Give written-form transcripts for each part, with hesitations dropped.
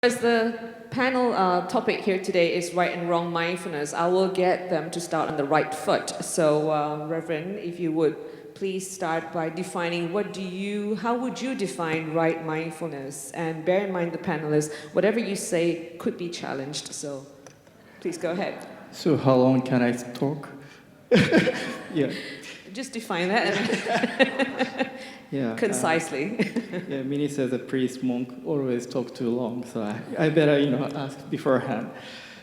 As the panel topic here today is right and wrong mindfulness, I will get them to start on the right foot. So, Reverend, if you would please start by defining how would you define right mindfulness? And bear in mind the panelists, whatever you say could be challenged. So, please go ahead. So how long can I talk? Yeah. Just define that. Yeah. Concisely. Yeah, minister, the priest, monk always talk too long, so I better, ask beforehand.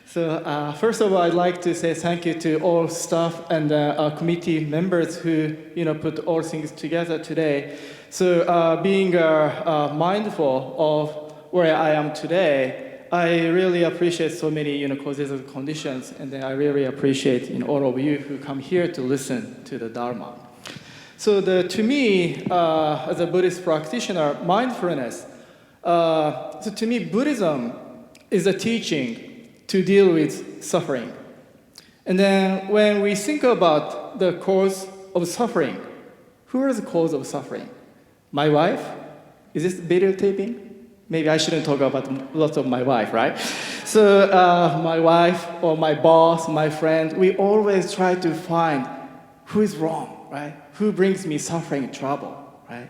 So first of all, I'd like to say thank you to all staff and our committee members who, put all things together today. So being mindful of where I am today, I really appreciate so many, causes and conditions, and then I really appreciate all of you who come here to listen to the Dharma. So to me, as a Buddhist practitioner, mindfulness, so to me, Buddhism is a teaching to deal with suffering. And then when we think about the cause of suffering, who is the cause of suffering? My wife? Is this videotaping? Maybe I shouldn't talk about lots of my wife, right? So my wife or my boss, my friend, we always try to find who is wrong, right? Who brings me suffering, trouble, right?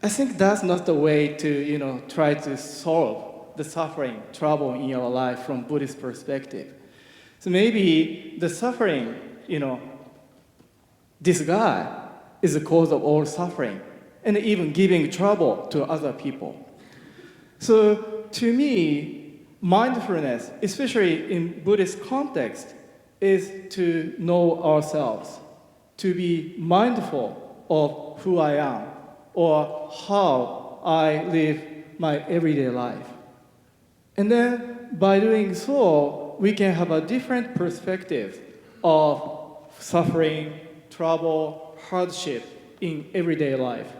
I think that's not the way to, try to solve the suffering, trouble in your life from Buddhist perspective. So maybe the suffering, this guy is the cause of all suffering and even giving trouble to other people. So to me, mindfulness, especially in Buddhist context, is to know ourselves, to be mindful of who I am or how I live my everyday life. And then by doing so, we can have a different perspective of suffering, trouble, hardship in everyday life.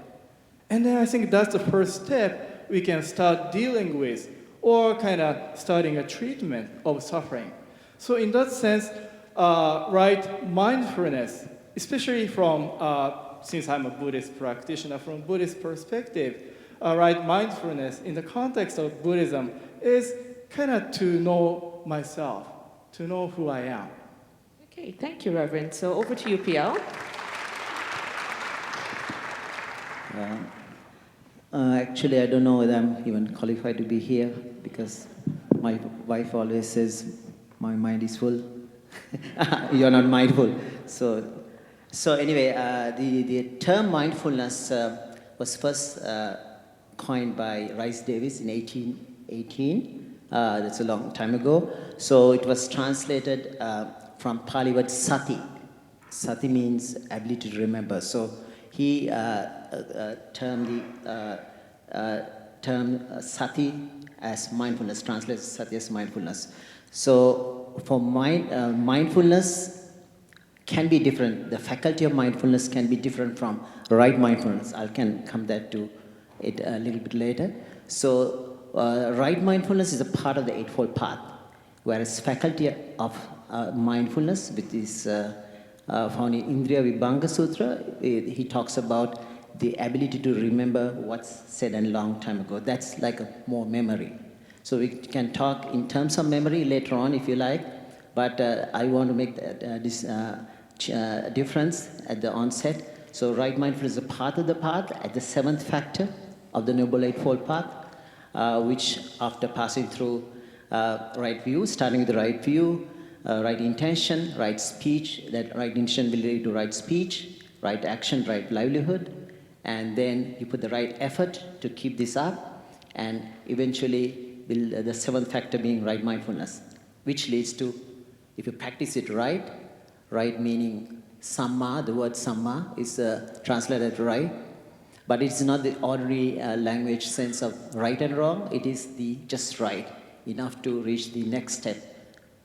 And then I think that's the first step we can start dealing with or kind of starting a treatment of suffering. So in that sense, right mindfulness, especially from, since I'm a Buddhist practitioner, from Buddhist perspective, right mindfulness in the context of Buddhism is kind of to know myself, to know who I am. Okay, thank you, Reverend. So over to you, PL. Actually, I don't know whether I'm even qualified to be here because my wife always says my mind is full. You're not mindful. So anyway, the term mindfulness was first coined by Rice Davis in 1818. That's a long time ago. So it was translated from Pali word sati. Sati means ability to remember. So he termed the term sati as mindfulness, translates sati as mindfulness. So for mindfulness can be different. The faculty of mindfulness can be different from right mindfulness. I can come back to it a little bit later. So right mindfulness is a part of the Eightfold Path, whereas faculty of mindfulness, which is found in Indriya Vibhanga Sutra, he talks about the ability to remember what's said a long time ago. That's like a more memory. So we can talk in terms of memory later on if you like, but I want to make this difference at the onset. So right mindfulness is a part of the path at the seventh factor of the Noble Eightfold Path, which after passing through right view, starting with the right view, right intention, right speech, that right intention will lead to right speech, right action, right livelihood, and then you put the right effort to keep this up, and eventually the seventh factor being right mindfulness, which leads to, if you practice it right meaning samma, the word samma is translated right, but it's not the ordinary language sense of right and wrong, it is the just right, enough to reach the next step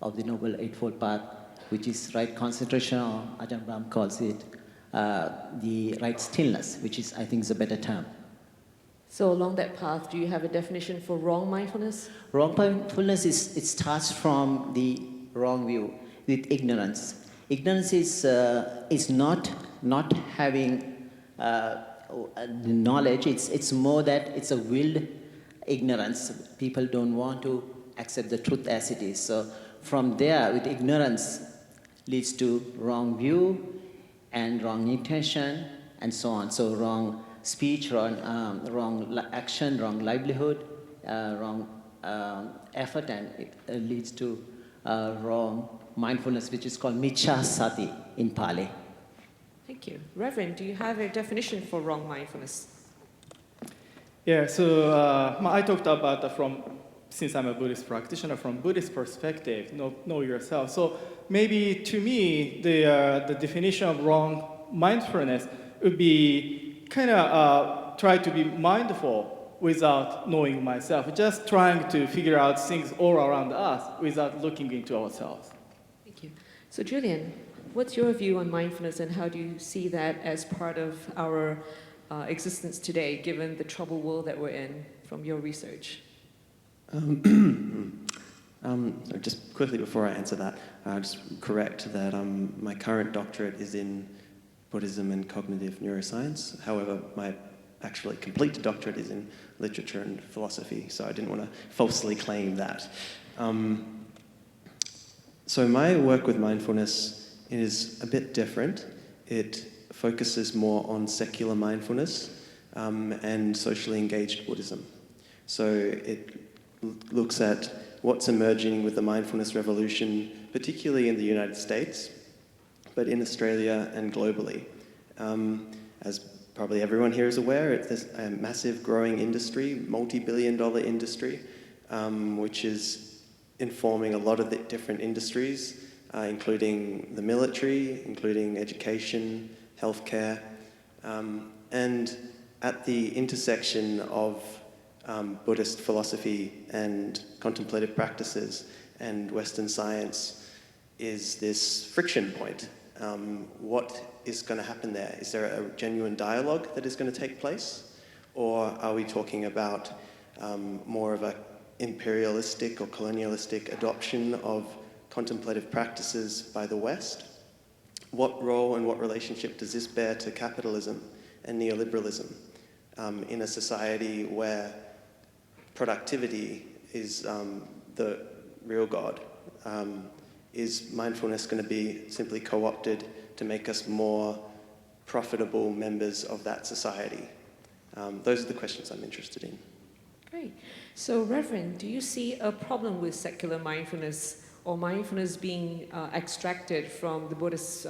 of the Noble Eightfold Path, which is right concentration, or Ajahn Brahm calls it the right stillness, which is, I think, is a better term. So along that path, do you have a definition for wrong mindfulness? Wrong mindfulness it starts from the wrong view, with ignorance. Ignorance is not having knowledge. It's more that it's a willed ignorance. People don't want to accept the truth as it is. So from there, with ignorance, leads to wrong view and wrong intention and so on. So wrong speech, wrong action, wrong livelihood, wrong effort, and it leads to wrong mindfulness, which is called Michcha Sati in Pali. Thank you. Reverend, do you have a definition for wrong mindfulness? Yeah, so I talked about since I'm a Buddhist practitioner, from Buddhist perspective, know yourself. So maybe to me, the definition of wrong mindfulness would be kind of try to be mindful without knowing myself, just trying to figure out things all around us without looking into ourselves. Thank you. So Julian, what's your view on mindfulness and how do you see that as part of our existence today, given the troubled world that we're in from your research? Just quickly before I answer that, just correct that my current doctorate is in Buddhism and cognitive neuroscience. However, my actually complete doctorate is in literature and philosophy, so I didn't want to falsely claim that. So my work with mindfulness is a bit different. It focuses more on secular mindfulness and socially engaged Buddhism. So it looks at what's emerging with the mindfulness revolution, particularly in the United States, but in Australia and globally. As probably everyone here is aware, it's a massive growing industry, multi-billion-dollar industry, which is informing a lot of the different industries, including the military, including education, healthcare, and at the intersection of Buddhist philosophy and contemplative practices and Western science is this friction point. What is going to happen there? Is there a genuine dialogue that is going to take place? Or are we talking about more of an imperialistic or colonialistic adoption of contemplative practices by the West? What role and what relationship does this bear to capitalism and neoliberalism in a society where productivity is the real God? Is mindfulness going to be simply co-opted to make us more profitable members of that society? Those are the questions I'm interested in. Great. So, Reverend, do you see a problem with secular mindfulness or mindfulness being extracted from the Buddhist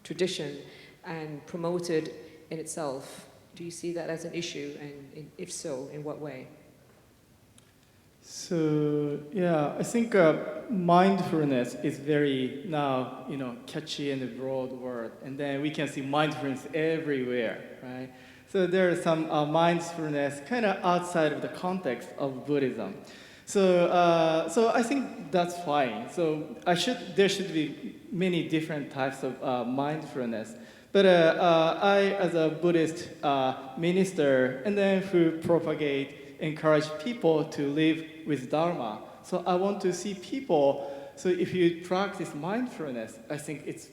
tradition and promoted in itself? Do you see that as an issue, and if so, in what way? So yeah, I think mindfulness is very now catchy and broad word, and then we can see mindfulness everywhere, right? So there is some mindfulness kind of outside of the context of Buddhism. So I think that's fine. So there should be many different types of mindfulness. But I, as a Buddhist minister, and then who encourage people to live with Dharma. So I want to see people. So if you practice mindfulness, I think it's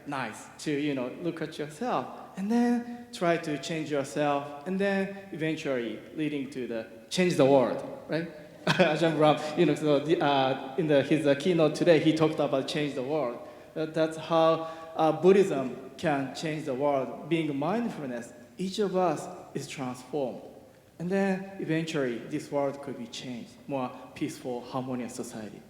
nice to look at yourself and then try to change yourself, and then eventually leading to change the world, right? Ajahn Brahm, in his keynote today, he talked about change the world. That's how Buddhism can change the world. Being mindfulness, each of us is transformed. And then eventually this world could be changed, more peaceful, harmonious society.